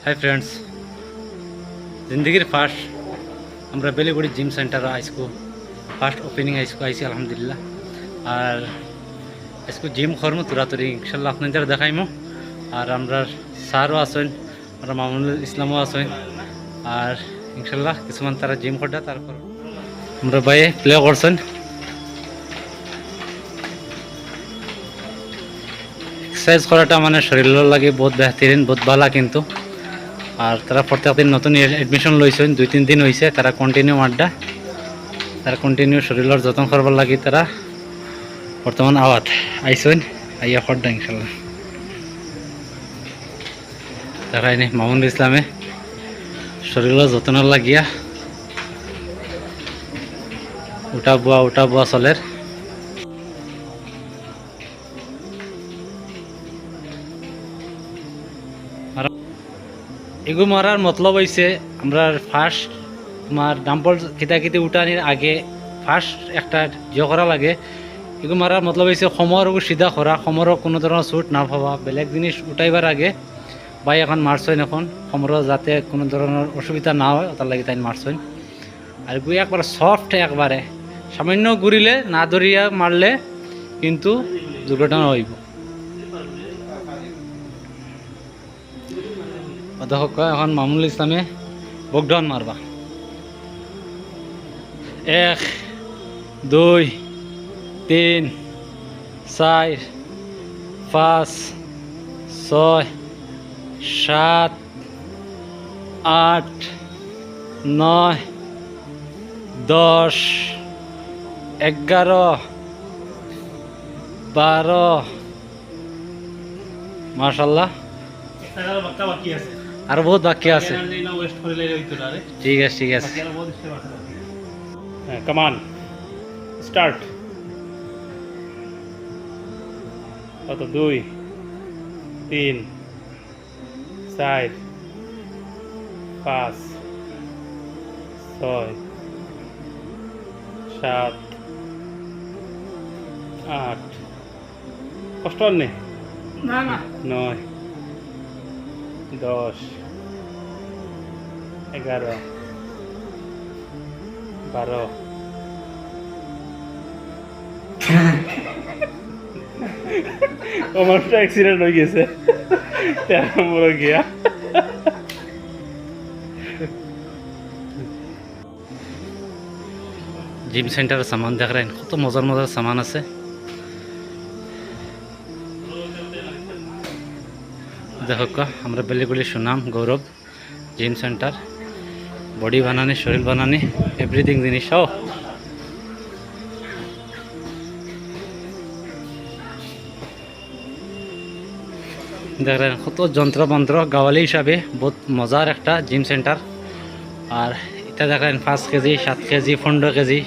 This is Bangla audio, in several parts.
हाय फ्रेंड्स, जिंदगी फार्स्ट আমরা বেলিগুড়ি জিম সেন্টার আইসকো ফার্স্ট ওপেনিং আইসকো আইসি আলহামদুলিল্লাহ। আর আইসকো জিম করমু তুরাতুরি ইনশাল্লাহ আপনাদের দেখাইমু। আর আমরা স্যারও আছেন, আমরা মামুনুল ইসলামও আছেন। আর ইনশাল্লাহ কিছুমান তারা জিম করটা তারপর আমরা বাইরে প্লে করছেন। এক্সারসাইজ করাটা মানে শরীরের লাগে বহুত বেহতরিন, বহুত ভালো কিন্তু। আর তারা প্রত্যেক দিন নতুন এডমিশন লইছেন, 2-3 দিন হয়েছে তারা কন্টিনিউ আড্ডা, তারা কন্টিনিউ শরীরের যত্ন করবার লাগি তারা বর্তমান আওয়াত আইসেন আইয়া ফর্দা ইনশাল্লাহ। তারা এনে মামুনুল ইসলামে শরীরের যত্ন লাগিয়া উঠা বুয়া চলের। এগু মারার মতলব হয়েছে আমরা ফার্স্ট তোমার ডাম্পল কিতাকিতি উঠানির আগে ফার্স্ট একটা ইয়ে করা লাগে। এগু মারার মতলব হয়েছে সমর সিধা করা, সমরও কোনো ধরনের ছুট না পাওয়া, বেলেগ জিনিস উঠাইবার আগে বাই এখন মারছেন, এখন সমরও যাতে কোনো ধরনের অসুবিধা না হয় তার লাগে তাই মারছেন। আর গুই একবার সফট, একবারে সামান্য ঘুরিলে না ধরিয়া মারলে কিন্তু দুর্ঘটনা হইব। দেখো এখন মামুনুল ইসলামে বকডাউন মারবা। 1 2 3 4 5 6 7 8 9 10 11 12 মাশাআল্লাহ। আর বহুত বাকি আছে, ঠিক আছে ঠিক আছে। কমান স্টার্ট। কত 2 3 4 5 6 7 8 কষ্ট নেই, 9 10 11 12 মানুষটা অ্যাক্সিডেন্ট হয়ে গেছে, 13 নম্বর গিয়া। জিম সেন্টারের সামান দেখ রাখেন, কত মজার মজার সামান আছে। দেখো আমরা বেলিগুড়ি সুনাম গৌরব জিম সেন্টার, বডি বানানি, শরীর বানানি, এভরিথিং জিনিস সব। দেখেন কত যন্ত্রমন্ত্র, গাওয়ালি হিসাবে বহুত মজার একটা জিম সেন্টার। আর এটা দেখেন 5 কেজি 7 কেজি 15 কেজি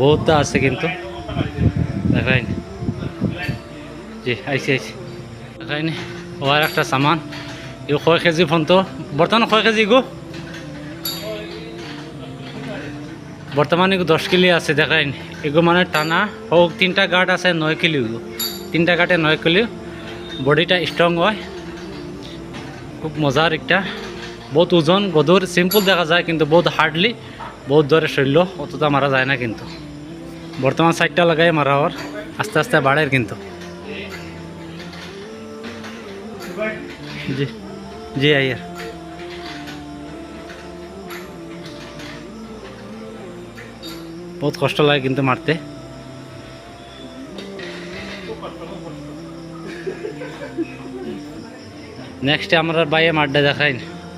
বহুতটা আছে কিন্তু। দেখেন জি আইসি দেখেন ওর একটা সামান, এগুলো কয় কেজি ফোন, বর্তমানে কয় কেজি গো? বর্তমানে 10 কিলো আছে। দেখেন এগুলো মানে টানা হোক, 3টা গার্ড আছে 9 কিলো, 3টা গার্ডে 9 কিলো। বডিটা স্ট্রং হয়, খুব মজার একটা, বহুত ওজন গদুর, সিম্পল দেখা যায় কিন্তু বহুত হার্ডলি, বহুত দরে শৈল্য, অতটা মারা যায় না কিন্তু। বর্তমান 4টা লাগাই মারা হওয়ার, আস্তে আস্তে বাড়ের কিন্তু। জি জি আইয়ার বহুত কষ্ট লাগে কিন্তু মারতে। নেক্সটে আমরা বাইরে মাঠটা দেখাই,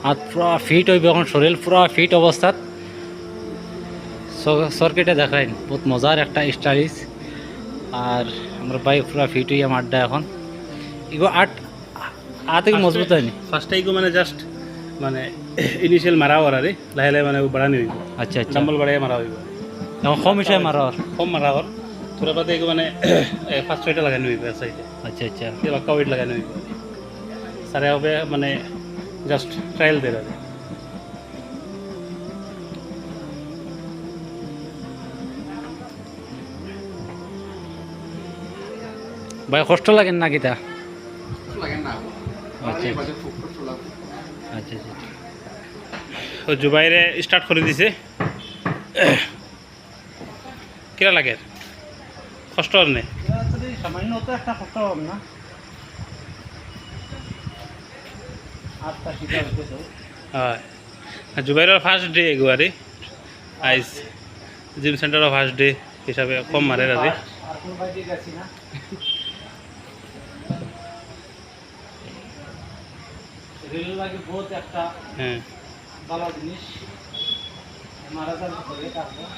হাত পুরা ফিট হইবে এখন, শরীর পুরা ফিট অবস্থাত সর্কিটে দেখাই, বহুত মজার একটা স্টাইলিশ। আর আমরা বাইরে পুরা ফিট হইয়া মাঠটা এখন এগুলো থেকে মজবুত হয়নি। ফার্স্টে এগুলো মানে জাস্ট মানে ইনিশিয়াল মারা হওয়ার আরে লাহে লাহে মানে বাড়ানি হইব। আচ্ছা আচ্ছা, ডাম্বল বাড়াই মারা হইব, এখন কম হিসাবে মারা আর কম মারা হওয়ার তোরা পাতে এগুলো মানে 5-6টা লাগানো হইব সাইডে। আচ্ছা আচ্ছা, বাক্কা ওয়েট লাগানো হইব, সারে হবে মানে জাস্ট ট্রায়াল দিয়ে আর ভাই কষ্ট লাগেন না কিতা? লাগে না আচ্ছা আচ্ছা আচ্ছা ও জুবাইরে স্টার্ট করে দিছে কিরা লাগে কষ্ট আর নেই সামান্য তো একটা কষ্ট হবে না আটটা শিখা হইতে তো হয় জুবাইরের ফার্স্ট ডে এগুয়ারি আইস জিম সেন্টারের ফার্স্ট ডে হিসাবে কম মারে রাজি আর কোন বাইরে গেছি না রেল লাগে বহুত একটা হ্যাঁ ভালো জিনিস মারা যাবে করে তারপর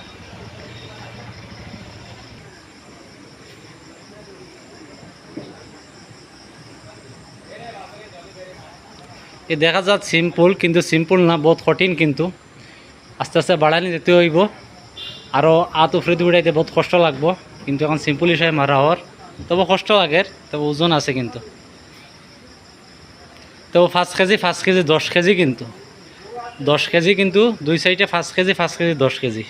এ দেখা যাক সিম্পল কিন্তু সিম্পল না বহুত কঠিন কিন্তু আস্তে আস্তে বাড়ানি যেতে হইব আরও আত উফরে উড়াইতে বহুত কষ্ট লাগবো কিন্তু এখন সিম্পল হিসাবে মারা হওয়ার তবে কষ্ট লাগে তবে ওজন আছে কিন্তু তবে 5 কেজি 10 কেজি কিন্তু 10 কেজি কিন্তু দুই সাইডে 5 কেজি 10 কেজি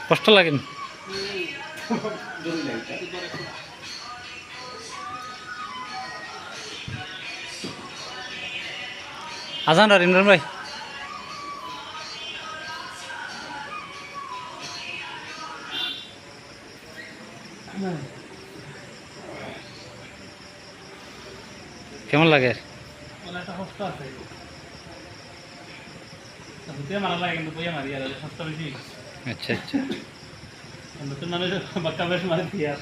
কষ্ট লাগে না আজান আর ইমরান ভাই কেমন লাগে একটা কষ্ট আছে মারা লাগে কিন্তু বইয়া মারি আর কষ্ট বেশি আচ্ছা আচ্ছা নতুন মানুষ বাক্কা বেশ মারি দিয়ে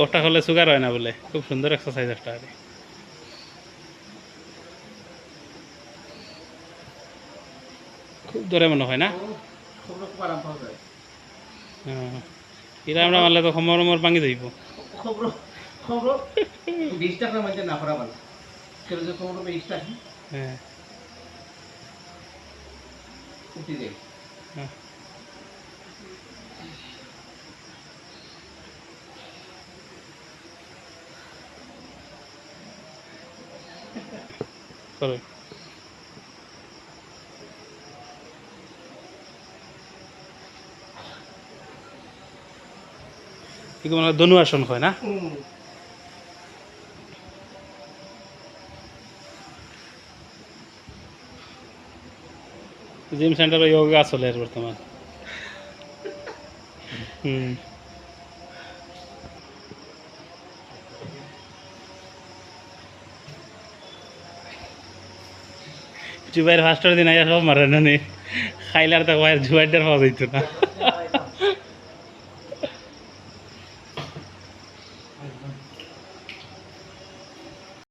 ওটা হলে সুগার হয় না বলে খুব সুন্দর এক্সারসাইজ একটা আর খুব ধরে মনে হয় না এরা আমরা মারলে তো সমর ভাঙি যাইব হ্যাঁ হ্যাঁ চলো এগুলো মানে ধনু আসন হয় না জিম সেন্টারে যোগা চলে বর্তমান জুবাইয়ের ফার্স্টের দিন আইয়া সব মারে না নি খাইলার তো জুবাইটার পাওয়া যাইতো না